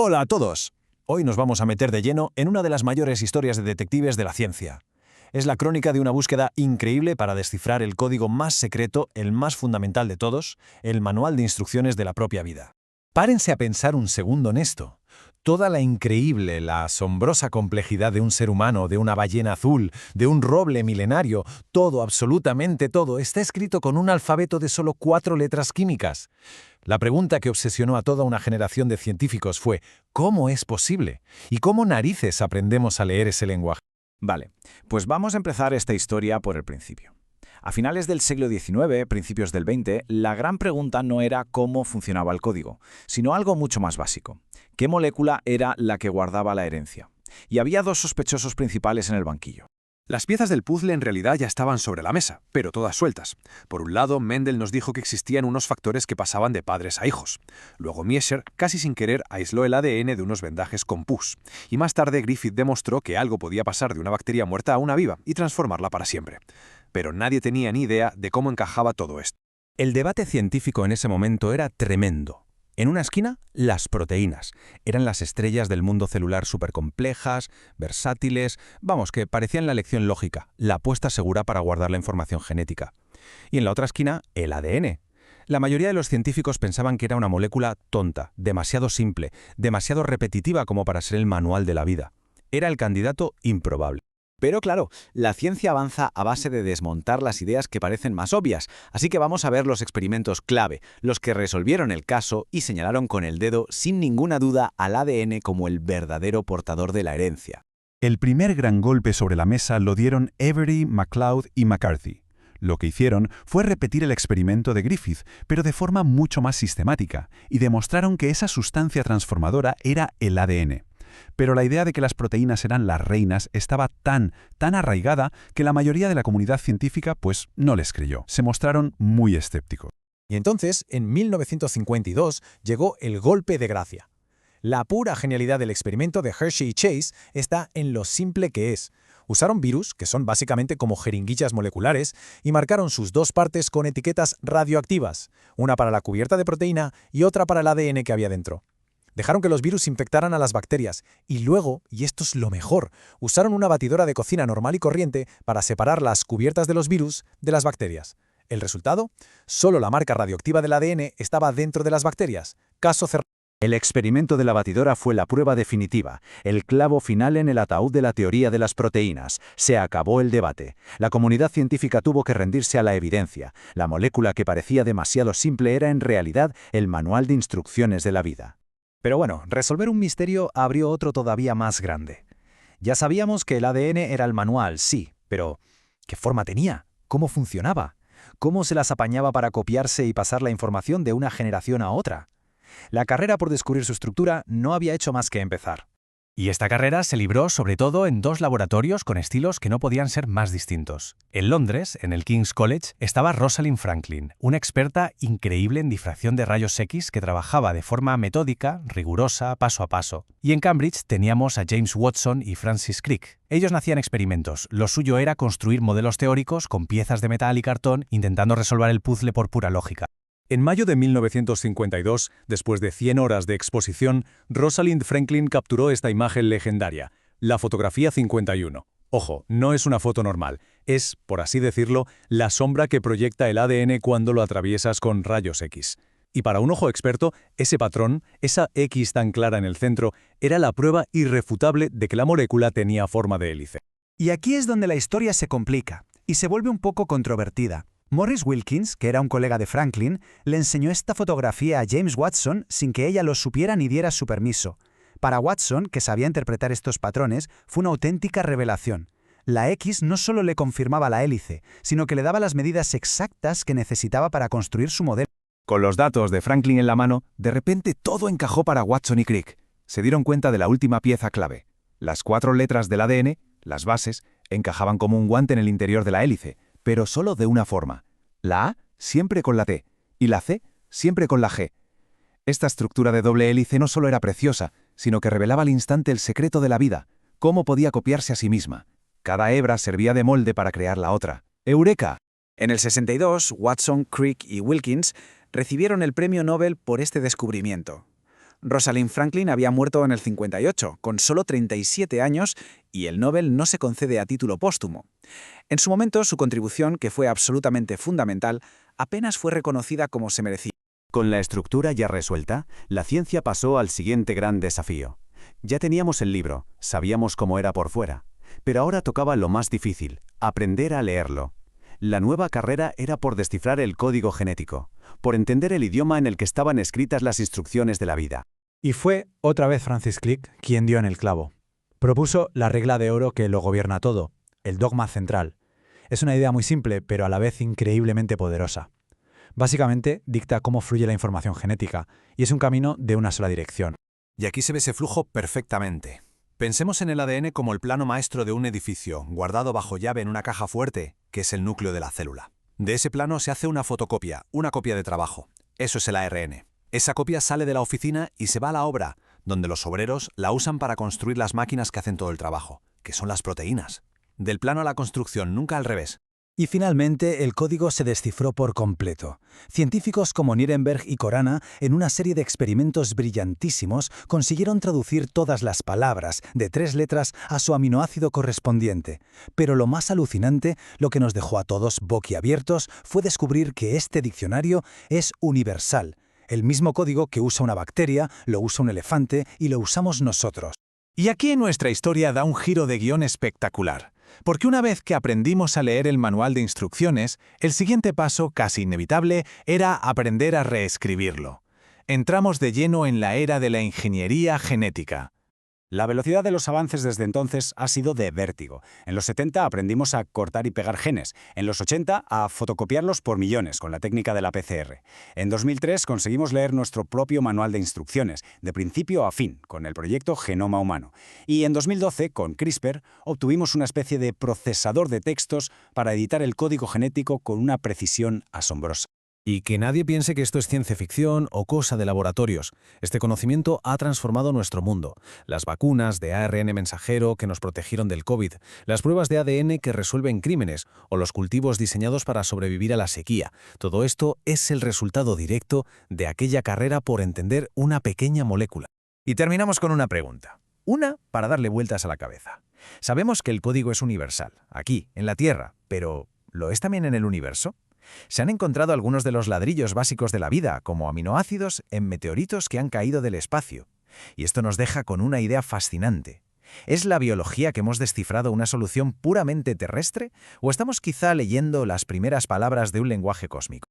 Hola a todos. Hoy nos vamos a meter de lleno en una de las mayores historias de detectives de la ciencia. Es la crónica de una búsqueda increíble para descifrar el código más secreto, el más fundamental de todos, el manual de instrucciones de la propia vida. Párense a pensar un segundo en esto. Toda la increíble, la asombrosa complejidad de un ser humano, de una ballena azul, de un roble milenario, todo, absolutamente todo, está escrito con un alfabeto de solo 4 letras químicas. La pregunta que obsesionó a toda una generación de científicos fue ¿cómo es posible? ¿Y cómo narices aprendemos a leer ese lenguaje? Vale, pues vamos a empezar esta historia por el principio. A finales del siglo XIX, principios del XX, la gran pregunta no era cómo funcionaba el código, sino algo mucho más básico. ¿Qué molécula era la que guardaba la herencia? Y había dos sospechosos principales en el banquillo. Las piezas del puzzle en realidad ya estaban sobre la mesa, pero todas sueltas. Por un lado, Mendel nos dijo que existían unos factores que pasaban de padres a hijos. Luego Miescher, casi sin querer, aisló el ADN de unos vendajes con pus. Y más tarde Griffith demostró que algo podía pasar de una bacteria muerta a una viva y transformarla para siempre. Pero nadie tenía ni idea de cómo encajaba todo esto. El debate científico en ese momento era tremendo. En una esquina, las proteínas. Eran las estrellas del mundo celular supercomplejas, versátiles, vamos, que parecían la elección lógica, la apuesta segura para guardar la información genética. Y en la otra esquina, el ADN. La mayoría de los científicos pensaban que era una molécula tonta, demasiado simple, demasiado repetitiva como para ser el manual de la vida. Era el candidato improbable. Pero claro, la ciencia avanza a base de desmontar las ideas que parecen más obvias, así que vamos a ver los experimentos clave, los que resolvieron el caso y señalaron con el dedo sin ninguna duda al ADN como el verdadero portador de la herencia. El primer gran golpe sobre la mesa lo dieron Avery, MacLeod y McCarthy. Lo que hicieron fue repetir el experimento de Griffith, pero de forma mucho más sistemática, y demostraron que esa sustancia transformadora era el ADN. Pero la idea de que las proteínas eran las reinas estaba tan arraigada que la mayoría de la comunidad científica pues no les creyó. Se mostraron muy escépticos. Y entonces, en 1952, llegó el golpe de gracia. La pura genialidad del experimento de Hershey y Chase está en lo simple que es. Usaron virus, que son básicamente como jeringuillas moleculares, y marcaron sus dos partes con etiquetas radioactivas, una para la cubierta de proteína y otra para el ADN que había dentro. Dejaron que los virus infectaran a las bacterias y luego, y esto es lo mejor, usaron una batidora de cocina normal y corriente para separar las cubiertas de los virus de las bacterias. ¿El resultado? Solo la marca radioactiva del ADN estaba dentro de las bacterias. Caso cerrado. El experimento de la batidora fue la prueba definitiva, el clavo final en el ataúd de la teoría de las proteínas. Se acabó el debate. La comunidad científica tuvo que rendirse a la evidencia. La molécula que parecía demasiado simple era en realidad el manual de instrucciones de la vida. Pero bueno, resolver un misterio abrió otro todavía más grande. Ya sabíamos que el ADN era el manual, sí, pero ¿qué forma tenía? ¿Cómo funcionaba? ¿Cómo se las apañaba para copiarse y pasar la información de una generación a otra? La carrera por descubrir su estructura no había hecho más que empezar. Y esta carrera se libró sobre todo en dos laboratorios con estilos que no podían ser más distintos. En Londres, en el King's College, estaba Rosalind Franklin, una experta increíble en difracción de rayos X que trabajaba de forma metódica, rigurosa, paso a paso. Y en Cambridge teníamos a James Watson y Francis Crick. Ellos no hacían experimentos, lo suyo era construir modelos teóricos con piezas de metal y cartón intentando resolver el puzzle por pura lógica. En mayo de 1952, después de 100 horas de exposición, Rosalind Franklin capturó esta imagen legendaria, la fotografía 51. Ojo, no es una foto normal, es, por así decirlo, la sombra que proyecta el ADN cuando lo atraviesas con rayos X. Y para un ojo experto, ese patrón, esa X tan clara en el centro, era la prueba irrefutable de que la molécula tenía forma de hélice. Y aquí es donde la historia se complica y se vuelve un poco controvertida. Morris Wilkins, que era un colega de Franklin, le enseñó esta fotografía a James Watson sin que ella lo supiera ni diera su permiso. Para Watson, que sabía interpretar estos patrones, fue una auténtica revelación. La X no solo le confirmaba la hélice, sino que le daba las medidas exactas que necesitaba para construir su modelo. Con los datos de Franklin en la mano, de repente todo encajó para Watson y Crick. Se dieron cuenta de la última pieza clave. Las 4 letras del ADN, las bases, encajaban como un guante en el interior de la hélice, pero solo de una forma. La A siempre con la T y la C siempre con la G. Esta estructura de doble hélice no solo era preciosa, sino que revelaba al instante el secreto de la vida, cómo podía copiarse a sí misma. Cada hebra servía de molde para crear la otra. ¡Eureka! En el 62, Watson, Crick y Wilkins recibieron el premio Nobel por este descubrimiento. Rosalind Franklin había muerto en el 58, con solo 37 años, y el Nobel no se concede a título póstumo. En su momento, su contribución, que fue absolutamente fundamental, apenas fue reconocida como se merecía. Con la estructura ya resuelta, la ciencia pasó al siguiente gran desafío. Ya teníamos el libro, sabíamos cómo era por fuera, pero ahora tocaba lo más difícil, aprender a leerlo. La nueva carrera era por descifrar el código genético, por entender el idioma en el que estaban escritas las instrucciones de la vida. Y fue otra vez Francis Crick quien dio en el clavo. Propuso la regla de oro que lo gobierna todo, el dogma central. Es una idea muy simple, pero a la vez increíblemente poderosa. Básicamente, dicta cómo fluye la información genética, y es un camino de una sola dirección. Y aquí se ve ese flujo perfectamente. Pensemos en el ADN como el plano maestro de un edificio, guardado bajo llave en una caja fuerte, que es el núcleo de la célula. De ese plano se hace una fotocopia, una copia de trabajo. Eso es el ARN. Esa copia sale de la oficina y se va a la obra, donde los obreros la usan para construir las máquinas que hacen todo el trabajo, que son las proteínas. Del plano a la construcción, nunca al revés. Y finalmente, el código se descifró por completo. Científicos como Nirenberg y Corana, en una serie de experimentos brillantísimos, consiguieron traducir todas las palabras, de 3 letras, a su aminoácido correspondiente. Pero lo más alucinante, lo que nos dejó a todos boquiabiertos, fue descubrir que este diccionario es universal. El mismo código que usa una bacteria, lo usa un elefante y lo usamos nosotros. Y aquí nuestra historia da un giro de guión espectacular. Porque una vez que aprendimos a leer el manual de instrucciones, el siguiente paso, casi inevitable, era aprender a reescribirlo. Entramos de lleno en la era de la ingeniería genética. La velocidad de los avances desde entonces ha sido de vértigo. En los 70 aprendimos a cortar y pegar genes. En los 80 a fotocopiarlos por millones con la técnica de la PCR. En 2003 conseguimos leer nuestro propio manual de instrucciones, de principio a fin, con el proyecto Genoma Humano. Y en 2012, con CRISPR, obtuvimos una especie de procesador de textos para editar el código genético con una precisión asombrosa. Y que nadie piense que esto es ciencia ficción o cosa de laboratorios. Este conocimiento ha transformado nuestro mundo. Las vacunas de ARN mensajero que nos protegieron del COVID, las pruebas de ADN que resuelven crímenes o los cultivos diseñados para sobrevivir a la sequía. Todo esto es el resultado directo de aquella carrera por entender una pequeña molécula. Y terminamos con una pregunta. Una para darle vueltas a la cabeza. Sabemos que el código es universal, aquí, en la Tierra, pero ¿lo es también en el universo? Se han encontrado algunos de los ladrillos básicos de la vida, como aminoácidos, en meteoritos que han caído del espacio. Y esto nos deja con una idea fascinante. ¿Es la biología que hemos descifrado una solución puramente terrestre? ¿O estamos quizá leyendo las primeras palabras de un lenguaje cósmico?